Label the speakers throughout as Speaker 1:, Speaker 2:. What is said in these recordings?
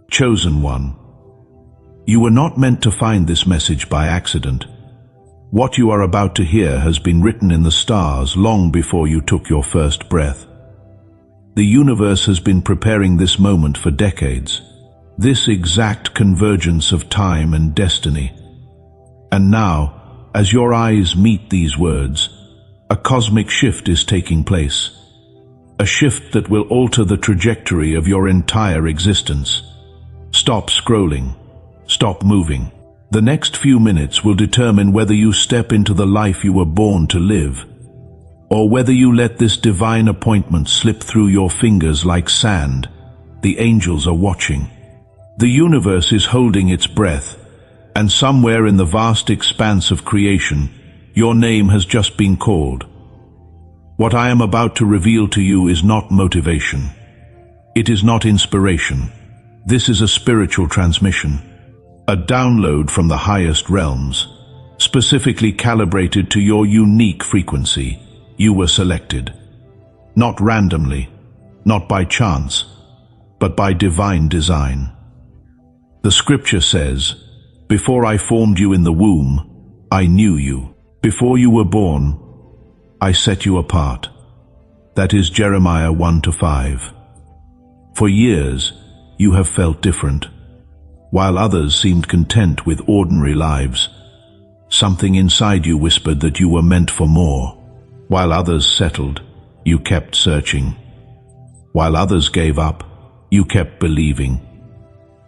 Speaker 1: Chosen one. You were not meant to find this message by accident. What you are about to hear has been written in the stars long before you took your first breath. The universe has been preparing this moment for decades, this exact convergence of time and destiny. And now, as your eyes meet these words, a cosmic shift is taking place. A shift that will alter the trajectory of your entire existence. Stop scrolling. Stop moving. The next few minutes will determine whether you step into the life you were born to live, or whether you let this divine appointment slip through your fingers like sand. The angels are watching. The universe is holding its breath, and somewhere in the vast expanse of creation, your name has just been called. What I am about to reveal to you is not motivation. It is not inspiration. This is a spiritual transmission, a download from the highest realms, specifically calibrated to your unique frequency. You were selected, not randomly, not by chance, but by divine design. The scripture says, "Before I formed you in the womb, I knew you. Before you were born, I set you apart." That is Jeremiah 1-5. For years, you have felt different. While others seemed content with ordinary lives, something inside you whispered that you were meant for more. While others settled, you kept searching. While others gave up, you kept believing.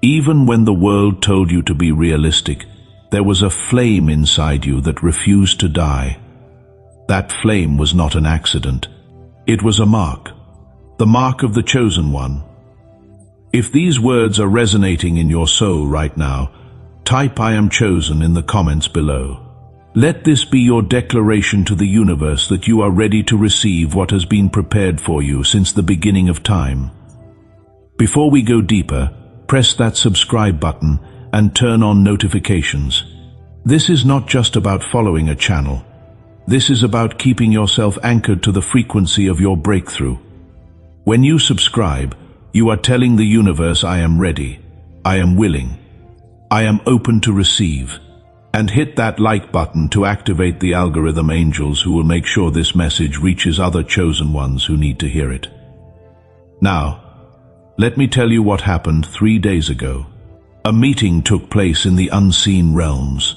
Speaker 1: Even when the world told you to be realistic, there was a flame inside you that refused to die. That flame was not an accident. It was a mark, the mark of the chosen one. If these words are resonating in your soul right now, type "I am chosen" in the comments below. Let this be your declaration to the universe that you are ready to receive what has been prepared for you since the beginning of time. Before we go deeper, press that subscribe button and turn on notifications. This is not just about following a channel. This is about keeping yourself anchored to the frequency of your breakthrough. When you subscribe, you are telling the universe, "I am ready, I am willing, I am open to receive." And hit that like button to activate the algorithm angels who will make sure this message reaches other chosen ones who need to hear it. Now, let me tell you what happened 3 days ago. A meeting took place in the unseen realms.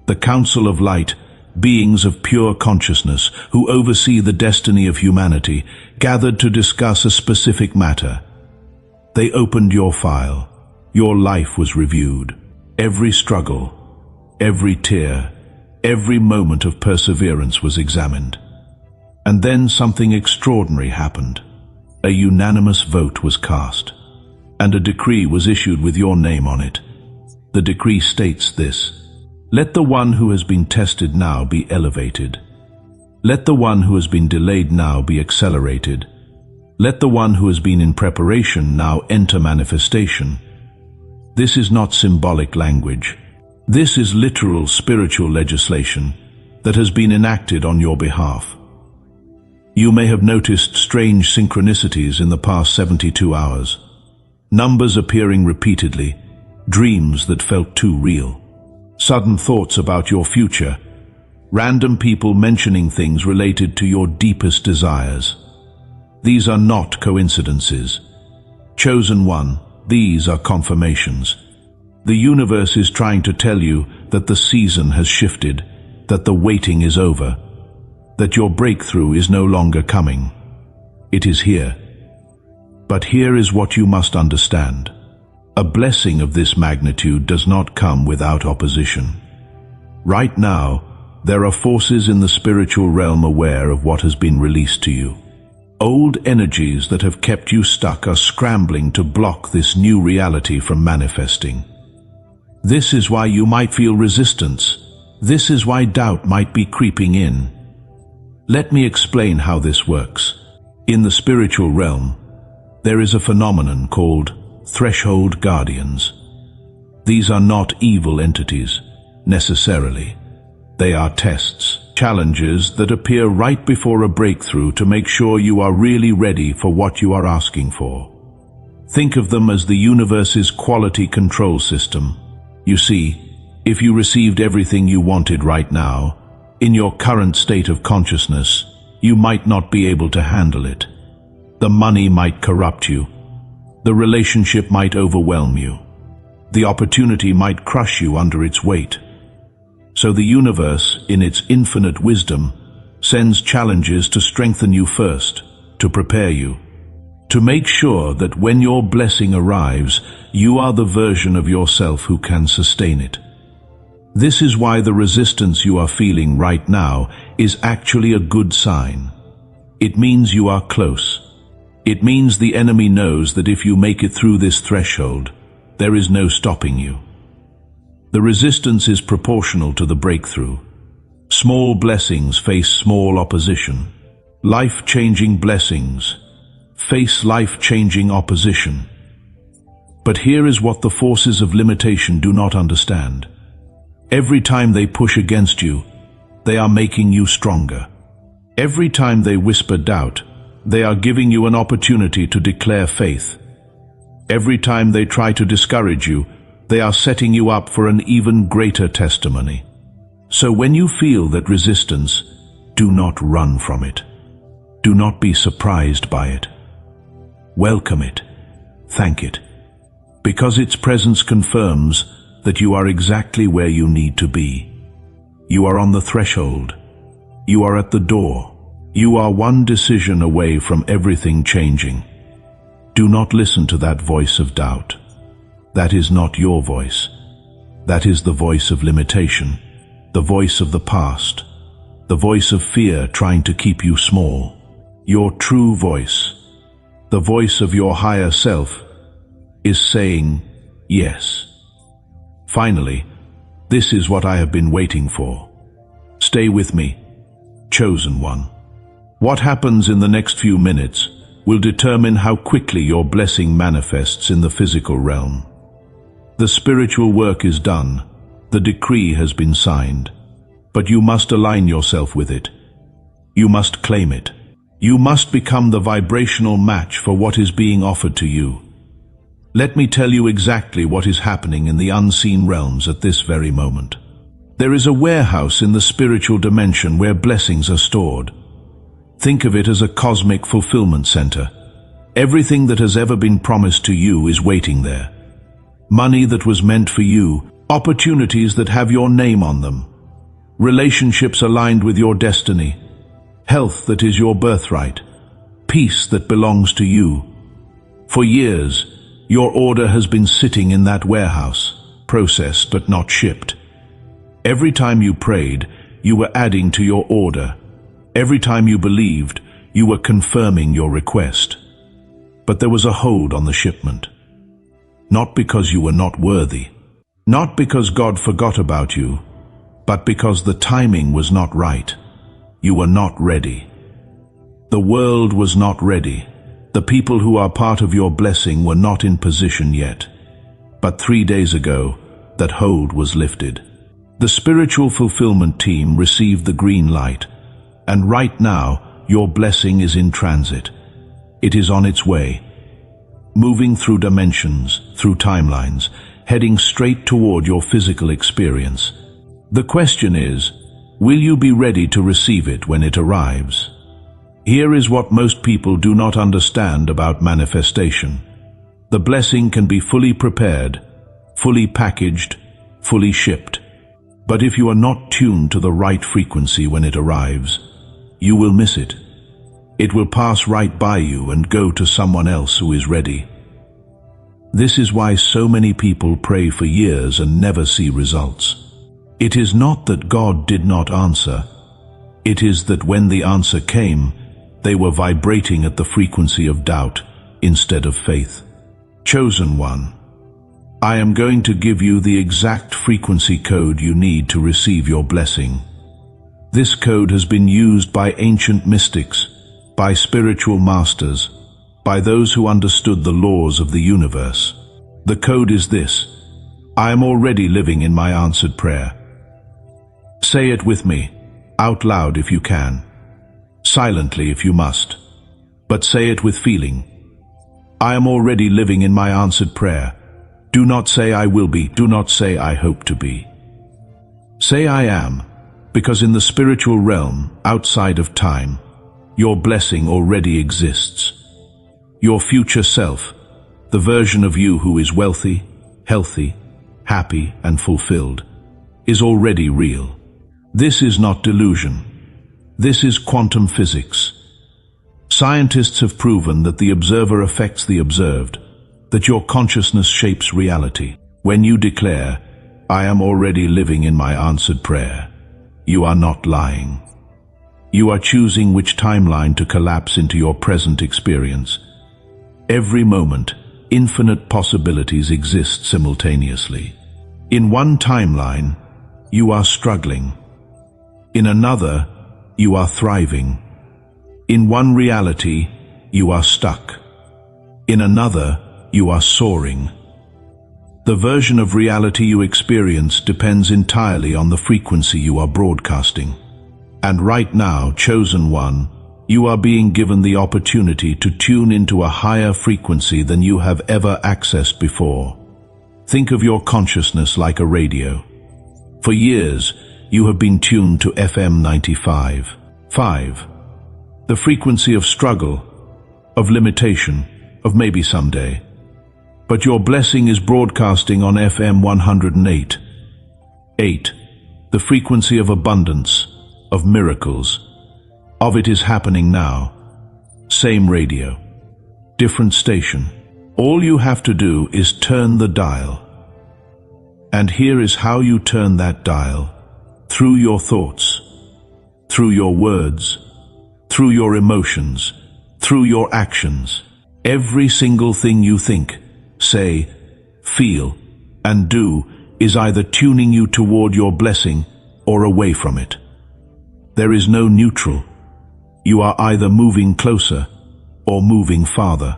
Speaker 1: The Council of Light, beings of pure consciousness who oversee the destiny of humanity, gathered to discuss a specific matter. They opened your file. Your life was reviewed. Every struggle, every tear, every moment of perseverance was examined. And then something extraordinary happened. A unanimous vote was cast, and a decree was issued with your name on it. The decree states this: "Let the one who has been tested now be elevated. Let the one who has been delayed now be accelerated. Let the one who has been in preparation now enter manifestation." This is not symbolic language. This is literal spiritual legislation that has been enacted on your behalf. You may have noticed strange synchronicities in the past 72 hours. Numbers appearing repeatedly, dreams that felt too real, sudden thoughts about your future, random people mentioning things related to your deepest desires. These are not coincidences. Chosen one, these are confirmations. The universe is trying to tell you that the season has shifted, that the waiting is over, that your breakthrough is no longer coming. It is here. But here is what you must understand. A blessing of this magnitude does not come without opposition. Right now, there are forces in the spiritual realm aware of what has been released to you. Old energies that have kept you stuck are scrambling to block this new reality from manifesting. This is why you might feel resistance. This is why doubt might be creeping in. Let me explain how this works. In the spiritual realm, there is a phenomenon called threshold guardians. These are not evil entities, necessarily. They are tests, challenges that appear right before a breakthrough to make sure you are really ready for what you are asking for. Think of them as the universe's quality control system. You see, if you received everything you wanted right now, in your current state of consciousness, you might not be able to handle it. The money might corrupt you. The relationship might overwhelm you. The opportunity might crush you under its weight. So the universe, in its infinite wisdom, sends challenges to strengthen you first, to prepare you, to make sure that when your blessing arrives, you are the version of yourself who can sustain it. This is why the resistance you are feeling right now is actually a good sign. It means you are close. It means the enemy knows that if you make it through this threshold, there is no stopping you. The resistance is proportional to the breakthrough. Small blessings face small opposition. Life-changing blessings face life-changing opposition. But here is what the forces of limitation do not understand. Every time they push against you, they are making you stronger. Every time they whisper doubt, they are giving you an opportunity to declare faith. Every time they try to discourage you, they are setting you up for an even greater testimony. So when you feel that resistance, do not run from it. Do not be surprised by it. Welcome it. Thank it. Because its presence confirms that you are exactly where you need to be. You are on the threshold. You are at the door. You are one decision away from everything changing. Do not listen to that voice of doubt. That is not your voice. That is the voice of limitation, the voice of the past, the voice of fear trying to keep you small. Your true voice, the voice of your higher self, is saying yes. Finally, this is what I have been waiting for. Stay with me, chosen one. What happens in the next few minutes will determine how quickly your blessing manifests in the physical realm. The spiritual work is done, the decree has been signed, but you must align yourself with it. You must claim it. You must become the vibrational match for what is being offered to you. Let me tell you exactly what is happening in the unseen realms at this very moment. There is a warehouse in the spiritual dimension where blessings are stored. Think of it as a cosmic fulfillment center. Everything that has ever been promised to you is waiting there. Money that was meant for you, opportunities that have your name on them, relationships aligned with your destiny, health that is your birthright, peace that belongs to you. For years, your order has been sitting in that warehouse, processed but not shipped. Every time you prayed, you were adding to your order. Every time you believed, you were confirming your request. But there was a hold on the shipment. Not because you were not worthy, not because God forgot about you, but because the timing was not right. You were not ready. The world was not ready. The people who are part of your blessing were not in position yet. But 3 days ago, that hold was lifted. The spiritual fulfillment team received the green light, and right now, your blessing is in transit. It is on its way, moving through dimensions, through timelines, heading straight toward your physical experience. The question is, will you be ready to receive it when it arrives? Here is what most people do not understand about manifestation. The blessing can be fully prepared, fully packaged, fully shipped. But if you are not tuned to the right frequency when it arrives, you will miss it. It will pass right by you and go to someone else who is ready. This is why so many people pray for years and never see results. It is not that God did not answer. It is that when the answer came, they were vibrating at the frequency of doubt instead of faith. Chosen one, I am going to give you the exact frequency code you need to receive your blessing. This code has been used by ancient mystics, by spiritual masters, by those who understood the laws of the universe. The code is this: I am already living in my answered prayer. Say it with me, out loud if you can, silently if you must, but say it with feeling. I am already living in my answered prayer. Do not say I will be. Do not say I hope to be. Say I am, because in the spiritual realm, outside of time, your blessing already exists. Your future self, the version of you who is wealthy, healthy, happy, and fulfilled, is already real. This is not delusion. This is quantum physics. Scientists have proven that the observer affects the observed, that your consciousness shapes reality. When you declare, I am already living in my answered prayer, you are not lying. You are choosing which timeline to collapse into your present experience. Every moment, infinite possibilities exist simultaneously. In one timeline, you are struggling. In another, you are thriving. In one reality, you are stuck. In another, you are soaring. The version of reality you experience depends entirely on the frequency you are broadcasting. And right now, chosen one, you are being given the opportunity to tune into a higher frequency than you have ever accessed before. Think of your consciousness like a radio. For years, you have been tuned to FM 95.5, the frequency of struggle, of limitation, of maybe someday. But your blessing is broadcasting on FM 108.8, the frequency of abundance, of miracles. Of it is happening now. Same radio, different station. All you have to do is turn the dial. And here is how you turn that dial. Through your thoughts, through your words, through your emotions, through your actions. Every single thing you think, say, feel, and do is either tuning you toward your blessing or away from it. There is no neutral. You are either moving closer or moving farther.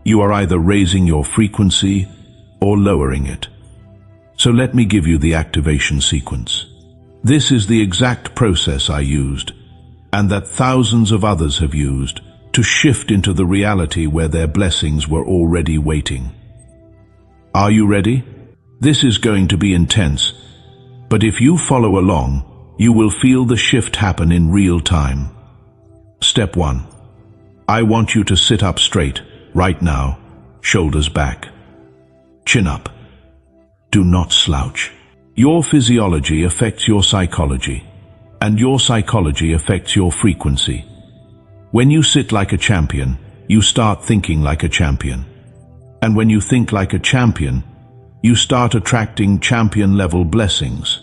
Speaker 1: You are either raising your frequency or lowering it. So let me give you the activation sequence. This is the exact process I used, and that thousands of others have used, to shift into the reality where their blessings were already waiting. Are you ready? This is going to be intense, but if you follow along, you will feel the shift happen in real time. Step 1. I want you to sit up straight, right now, shoulders back. Chin up. Do not slouch. Your physiology affects your psychology, and your psychology affects your frequency. When you sit like a champion, you start thinking like a champion. And when you think like a champion, you start attracting champion-level blessings.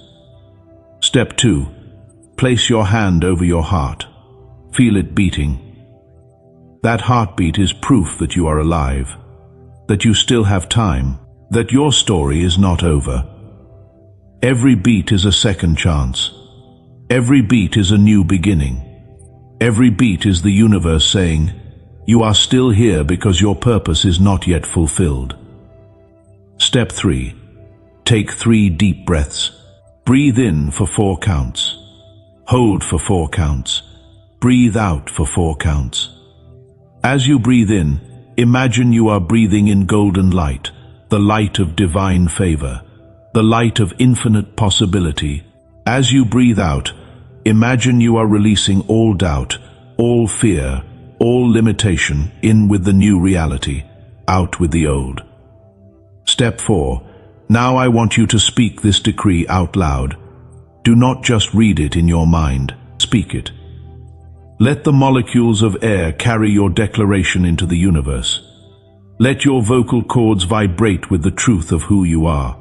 Speaker 1: Step 2. Place your hand over your heart. Feel it beating. That heartbeat is proof that you are alive, that you still have time, that your story is not over. Every beat is a second chance. Every beat is a new beginning. Every beat is the universe saying, you are still here because your purpose is not yet fulfilled. Step 3. Take 3 deep breaths. Breathe in for 4 counts. Hold for 4 counts. Breathe out for 4 counts. As you breathe in, imagine you are breathing in golden light, the light of divine favor, the light of infinite possibility. As you breathe out, imagine you are releasing all doubt, all fear, all limitation, in with the new reality, out with the old. Step 4. Now I want you to speak this decree out loud. Do not just read it in your mind, speak it. Let the molecules of air carry your declaration into the universe. Let your vocal cords vibrate with the truth of who you are.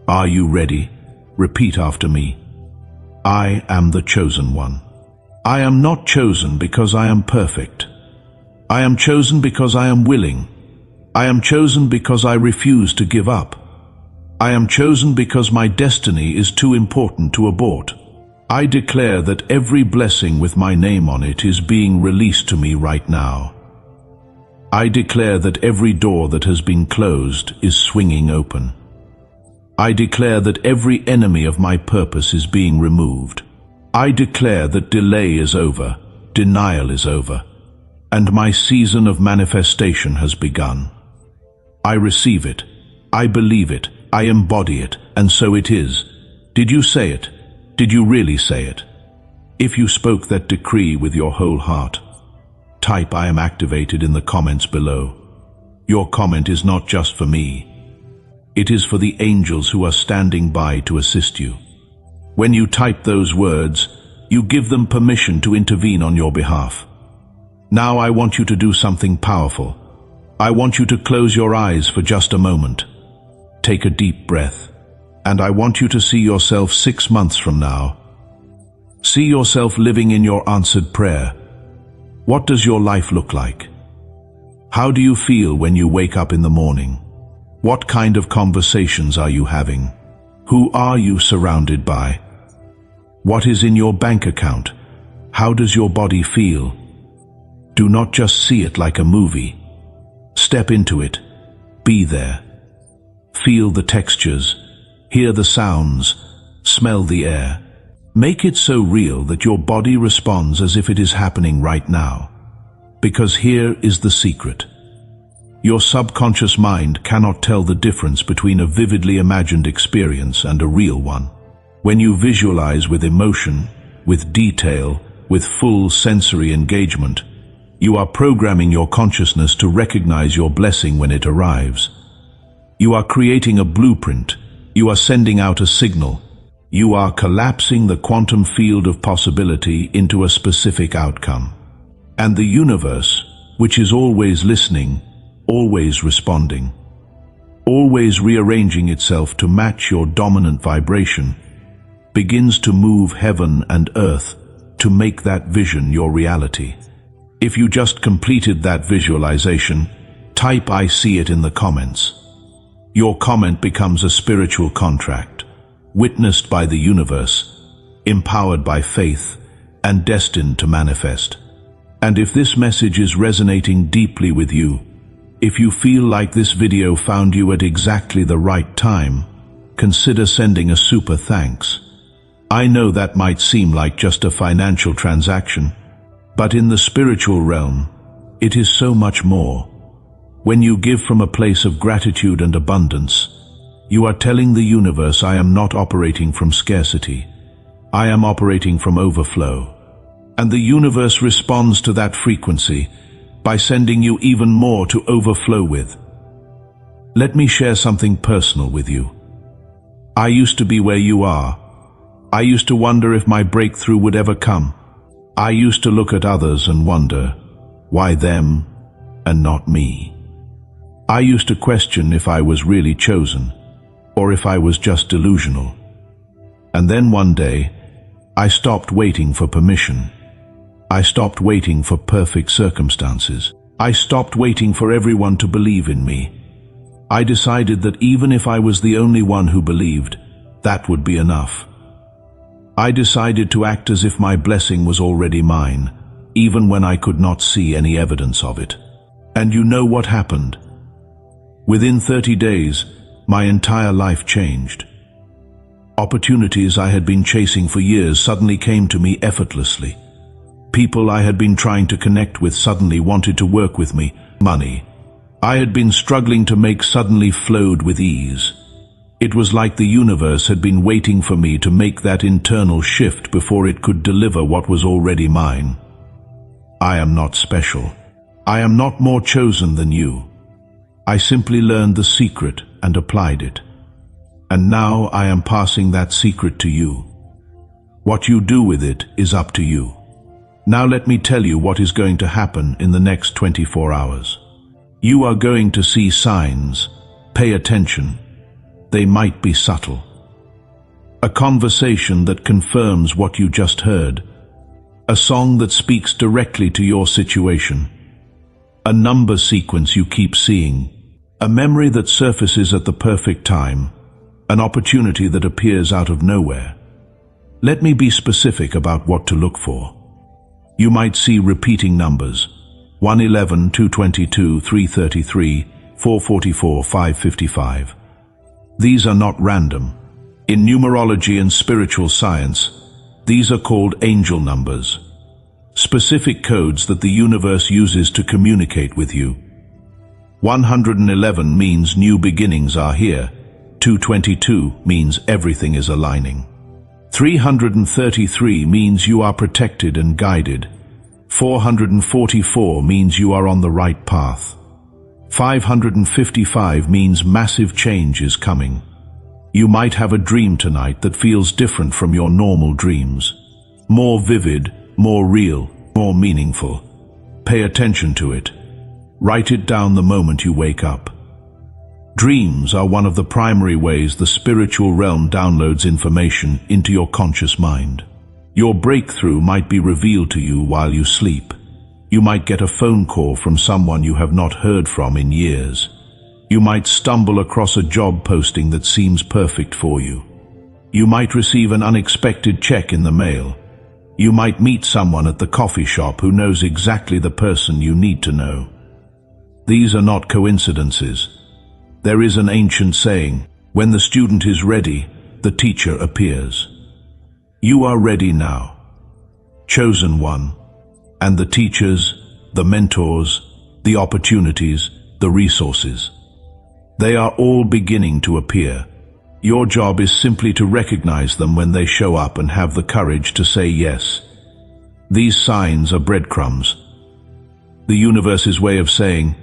Speaker 1: Are you ready? Repeat after me. I am the chosen one. I am not chosen because I am perfect. I am chosen because I am willing. I am chosen because I refuse to give up. I am chosen because my destiny is too important to abort. I declare that every blessing with my name on it is being released to me right now. I declare that every door that has been closed is swinging open. I declare that every enemy of my purpose is being removed. I declare that delay is over, denial is over. and my season of manifestation has begun. I receive it, I believe it, I embody it, and so it is. Did you say it? Did you really say it? If you spoke that decree with your whole heart, type "I am activated" in the comments below. Your comment is not just for me. It is for the angels who are standing by to assist you. When you type those words, you give them permission to intervene on your behalf. Now I want you to do something powerful. I want you to close your eyes for just a moment. Take a deep breath, and I want you to see yourself 6 months from now. See yourself living in your answered prayer. What does your life look like? How do you feel when you wake up in the morning? What kind of conversations are you having? Who are you surrounded by? What is in your bank account? How does your body feel? Do not just see it like a movie. Step into it. Be there. Feel the textures. Hear the sounds. Smell the air. Make it so real that your body responds as if it is happening right now. Because here is the secret. Your subconscious mind cannot tell the difference between a vividly imagined experience and a real one. When you visualize with emotion, with detail, with full sensory engagement, you are programming your consciousness to recognize your blessing when it arrives. You are creating a blueprint. You are sending out a signal. You are collapsing the quantum field of possibility into a specific outcome. And the universe, which is always listening, always responding, always rearranging itself to match your dominant vibration, begins to move heaven and earth to make that vision your reality. If you just completed that visualization, type "I see it" in the comments. Your comment becomes a spiritual contract, witnessed by the universe, empowered by faith, and destined to manifest. And if this message is resonating deeply with you, if you feel like this video found you at exactly the right time, consider sending a super thanks. I know that might seem like just a financial transaction, but in the spiritual realm, it is so much more. When you give from a place of gratitude and abundance, you are telling the universe, "I am not operating from scarcity. I am operating from overflow." And the universe responds to that frequency by sending you even more to overflow with. Let me share something personal with you. I used to be where you are. I used to wonder if my breakthrough would ever come. I used to look at others and wonder, why them and not me? I used to question if I was really chosen, or if I was just delusional. And then one day, I stopped waiting for permission. I stopped waiting for perfect circumstances. I stopped waiting for everyone to believe in me. I decided that even if I was the only one who believed, that would be enough. I decided to act as if my blessing was already mine, even when I could not see any evidence of it. And you know what happened? Within 30 days, my entire life changed. Opportunities I had been chasing for years suddenly came to me effortlessly. People I had been trying to connect with suddenly wanted to work with me. Money I had been struggling to make suddenly flowed with ease. It was like the universe had been waiting for me to make that internal shift before it could deliver what was already mine. I am not special. I am not more chosen than you. I simply learned the secret and applied it. And now I am passing that secret to you. What you do with it is up to you. Now let me tell you what is going to happen in the next 24 hours. You are going to see signs. Pay attention. They might be subtle. A conversation that confirms what you just heard. A song that speaks directly to your situation. A number sequence you keep seeing. A memory that surfaces at the perfect time. An opportunity that appears out of nowhere. Let me be specific about what to look for. You might see repeating numbers, 111, 222, 333, 444, 555. These are not random. In numerology and spiritual science, these are called angel numbers. specific codes that the universe uses to communicate with you. 111 means new beginnings are here. 222 means everything is aligning. 333 means you are protected and guided. 444 means you are on the right path. 555 means massive change is coming. You might have a dream tonight that feels different from your normal dreams. More vivid, more real, more meaningful. Pay attention to it. Write it down the moment you wake up. Dreams are one of the primary ways the spiritual realm downloads information into your conscious mind. Your breakthrough might be revealed to you while you sleep. You might get a phone call from someone you have not heard from in years. You might stumble across a job posting that seems perfect for you. You might receive an unexpected check in the mail. You might meet someone at the coffee shop who knows exactly the person you need to know. These are not coincidences. There is an ancient saying, when the student is ready, the teacher appears. You are ready now. Chosen one. And the teachers, the mentors, the opportunities, the resources. They are all beginning to appear. Your job is simply to recognize them when they show up and have the courage to say yes. These signs are breadcrumbs. The universe's way of saying,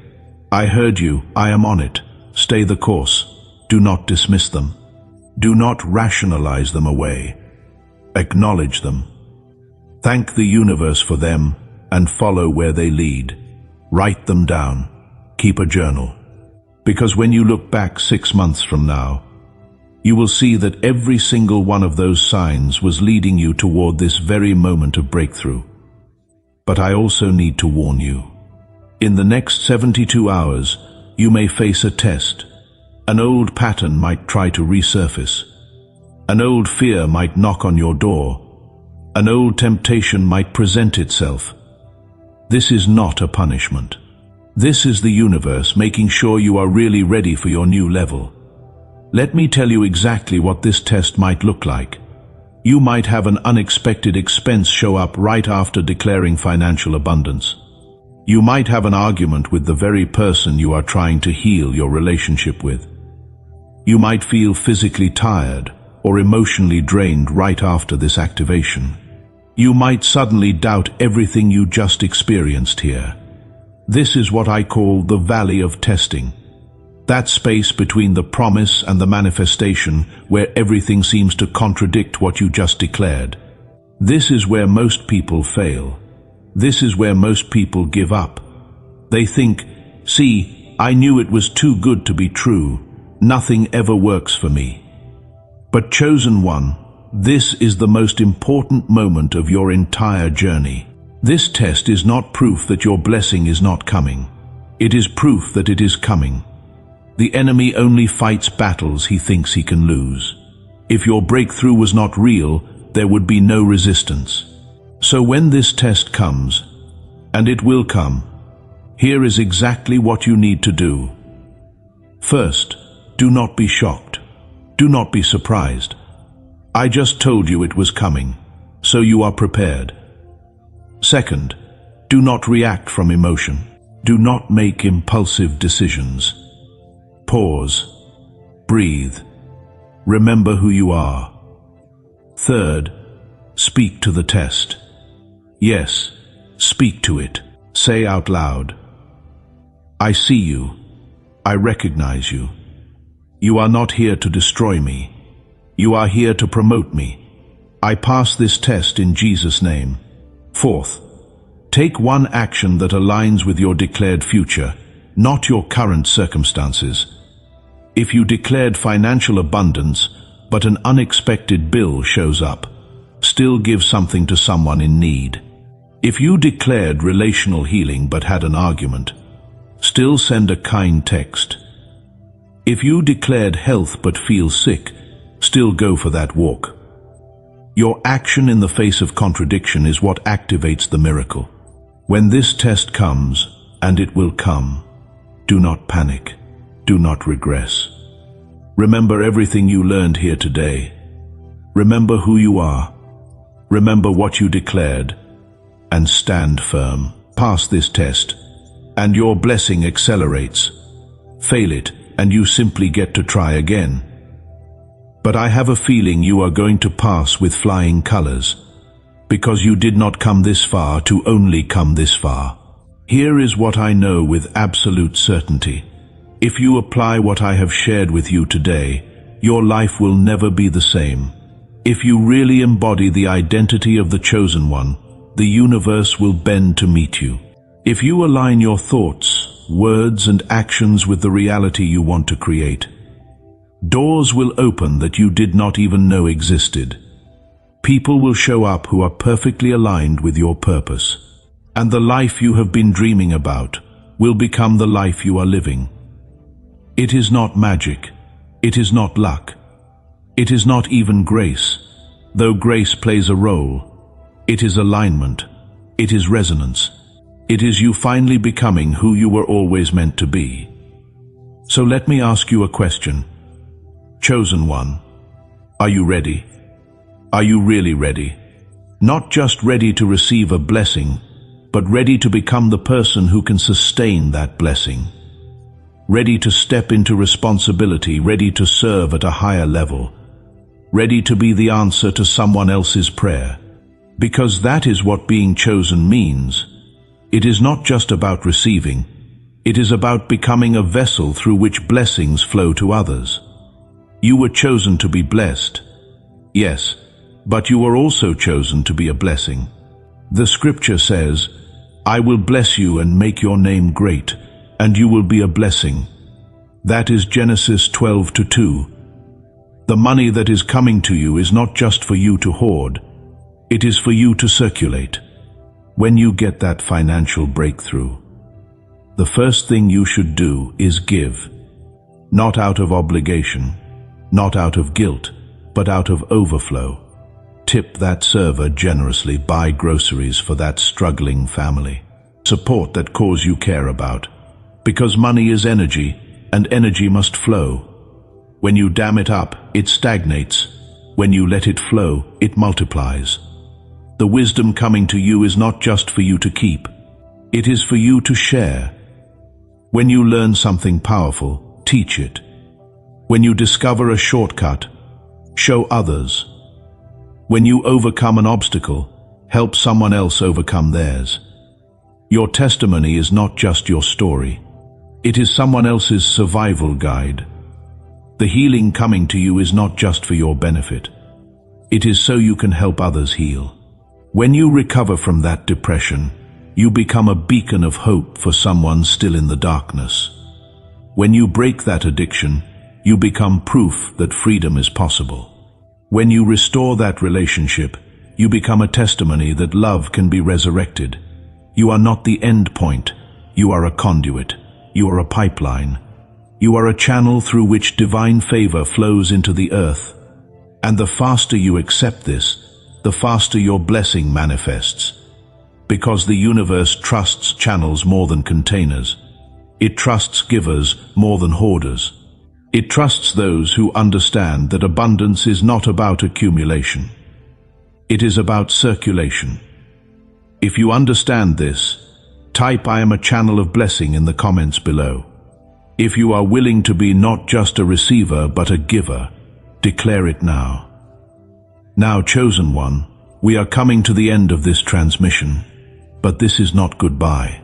Speaker 1: I heard you, I am on it. Stay the course. Do not dismiss them. Do not rationalize them away. Acknowledge them. Thank the universe for them and follow where they lead. Write them down. Keep a journal. Because when you look back 6 months from now, you will see that every single one of those signs was leading you toward this very moment of breakthrough. But I also need to warn you. In the next 72 hours, you may face a test. An old pattern might try to resurface. An old fear might knock on your door. An old temptation might present itself. This is not a punishment. This is the universe making sure you are really ready for your new level. Let me tell you exactly what this test might look like. You might have an unexpected expense show up right after declaring financial abundance. You might have an argument with the very person you are trying to heal your relationship with. You might feel physically tired or emotionally drained right after this activation. You might suddenly doubt everything you just experienced here. This is what I call the valley of testing. That space between the promise and the manifestation where everything seems to contradict what you just declared. This is where most people fail. This is where most people give up. They think, see, I knew it was too good to be true. Nothing ever works for me. But chosen one, this is the most important moment of your entire journey. This test is not proof that your blessing is not coming. It is proof that it is coming. The enemy only fights battles he thinks he can lose. If your breakthrough was not real, there would be no resistance. So when this test comes, and it will come, here is exactly what you need to do. First, do not be shocked. Do not be surprised. I just told you it was coming, so you are prepared. Second, do not react from emotion. Do not make impulsive decisions. Pause. Breathe. Remember who you are. Third, speak to the test. Yes, speak to it. Say out loud, I see you. I recognize you. You are not here to destroy me. You are here to promote me. I pass this test in Jesus' name. Fourth, take one action that aligns with your declared future, not your current circumstances. If you declared financial abundance, but an unexpected bill shows up, still give something to someone in need. If you declared relational healing but had an argument, still send a kind text. If you declared health but feel sick, still go for that walk. Your action in the face of contradiction is what activates the miracle. When this test comes, and it will come, do not panic. Do not regress. Remember everything you learned here today. Remember who you are. Remember what you declared. and stand firm. Pass this test, and your blessing accelerates. Fail it, and you simply get to try again. But I have a feeling you are going to pass with flying colors, because you did not come this far to only come this far. Here is what I know with absolute certainty. If you apply what I have shared with you today, your life will never be the same. If you really embody the identity of the chosen one, the universe will bend to meet you. If you align your thoughts, words, and actions with the reality you want to create, doors will open that you did not even know existed. People will show up who are perfectly aligned with your purpose, and the life you have been dreaming about will become the life you are living. It is not magic. It is not luck. It is not even grace, though grace plays a role. It is alignment. It is resonance. It is you finally becoming who you were always meant to be. So let me ask you a question. Chosen one, are you ready? Are you really ready? Not just ready to receive a blessing, but ready to become the person who can sustain that blessing. Ready to step into responsibility, ready to serve at a higher level, ready to be the answer to someone else's prayer. Because that is what being chosen means. It is not just about receiving, it is about becoming a vessel through which blessings flow to others. You were chosen to be blessed, yes, but you were also chosen to be a blessing. The scripture says, "I will bless you and make your name great, and you will be a blessing." That is Genesis 12:2. The money that is coming to you is not just for you to hoard, it is for you to circulate. When you get that financial breakthrough, the first thing you should do is give. Not out of obligation, not out of guilt, but out of overflow. Tip that server generously, buy groceries for that struggling family. Support that cause you care about. Because money is energy, and energy must flow. When you dam it up, it stagnates. When you let it flow, it multiplies. The wisdom coming to you is not just for you to keep. It is for you to share. When you learn something powerful, teach it. When you discover a shortcut, show others. When you overcome an obstacle, help someone else overcome theirs. Your testimony is not just your story. It is someone else's survival guide. The healing coming to you is not just for your benefit. It is so you can help others heal. When you recover from that depression, you become a beacon of hope for someone still in the darkness. When you break that addiction, you become proof that freedom is possible. When you restore that relationship, you become a testimony that love can be resurrected. You are not the end point. You are a conduit. You are a pipeline. You are a channel through which divine favor flows into the earth. And the faster you accept this, the faster your blessing manifests. Because the universe trusts channels more than containers. It trusts givers more than hoarders. It trusts those who understand that abundance is not about accumulation. It is about circulation. If you understand this, type "I am a channel of blessing" in the comments below. If you are willing to be not just a receiver but a giver, declare it now. Now, chosen one, we are coming to the end of this transmission, but this is not goodbye.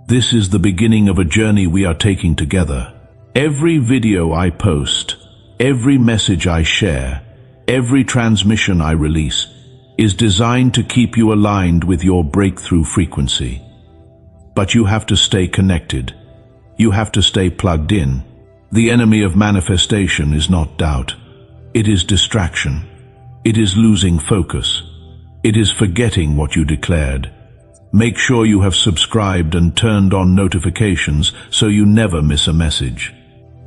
Speaker 1: This is the beginning of a journey we are taking together. Every video I post, every message I share, every transmission I release is designed to keep you aligned with your breakthrough frequency. But you have to stay connected. You have to stay plugged in. The enemy of manifestation is not doubt. It is distraction. It is losing focus. It is forgetting what you declared. Make sure you have subscribed and turned on notifications so you never miss a message.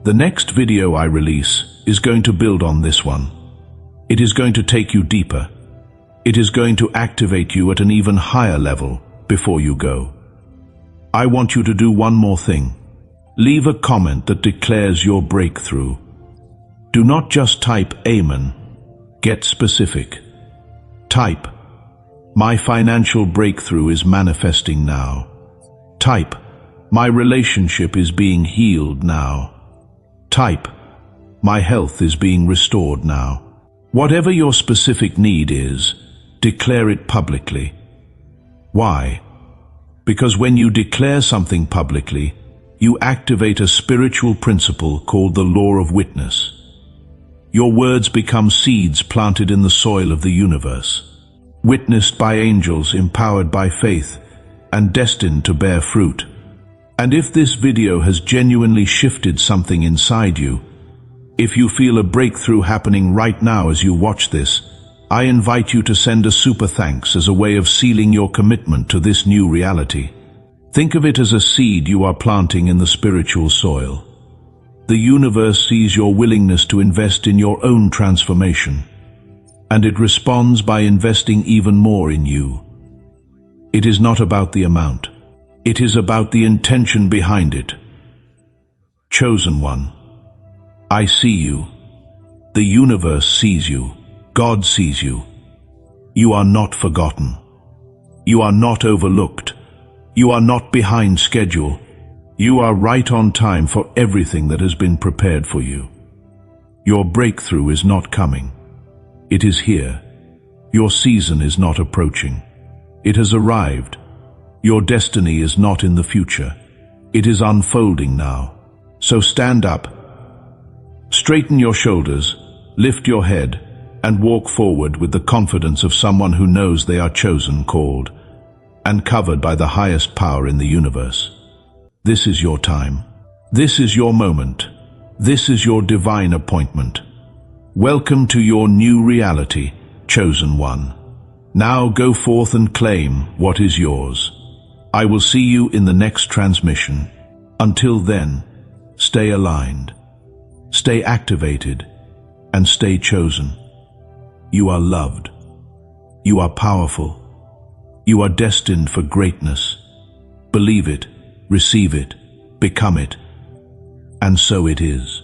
Speaker 1: The next video I release is going to build on this one. It is going to take you deeper. It is going to activate you at an even higher level before you go. I want you to do one more thing. Leave a comment that declares your breakthrough. Do not just type "Amen." Get specific. Type, My financial breakthrough is manifesting now. Type, my relationship is being healed now. Type, my health is being restored now. Whatever your specific need is, declare it publicly. Why? Because when you declare something publicly, you activate a spiritual principle called the law of witness. Your words become seeds planted in the soil of the universe, witnessed by angels, empowered by faith, and destined to bear fruit. And if this video has genuinely shifted something inside you, if you feel a breakthrough happening right now as you watch this, I invite you to send a super thanks as a way of sealing your commitment to this new reality. Think of it as a seed you are planting in the spiritual soil. The universe sees your willingness to invest in your own transformation, and it responds by investing even more in you. It is not about the amount. It is about the intention behind it. Chosen one, I see you. The universe sees you. God sees you. You are not forgotten. You are not overlooked. You are not behind schedule. You are right on time for everything that has been prepared for you. Your breakthrough is not coming. It is here. Your season is not approaching. It has arrived. Your destiny is not in the future. It is unfolding now. So stand up, straighten your shoulders, lift your head, and walk forward with the confidence of someone who knows they are chosen, called, and covered by the highest power in the universe. This is your time. This is your moment. This is your divine appointment. Welcome to your new reality, chosen one. Now go forth and claim what is yours. I will see you in the next transmission. Until then, stay aligned, stay activated, and stay chosen. You are loved. You are powerful. You are destined for greatness. Believe it, receive it, become it, and so it is.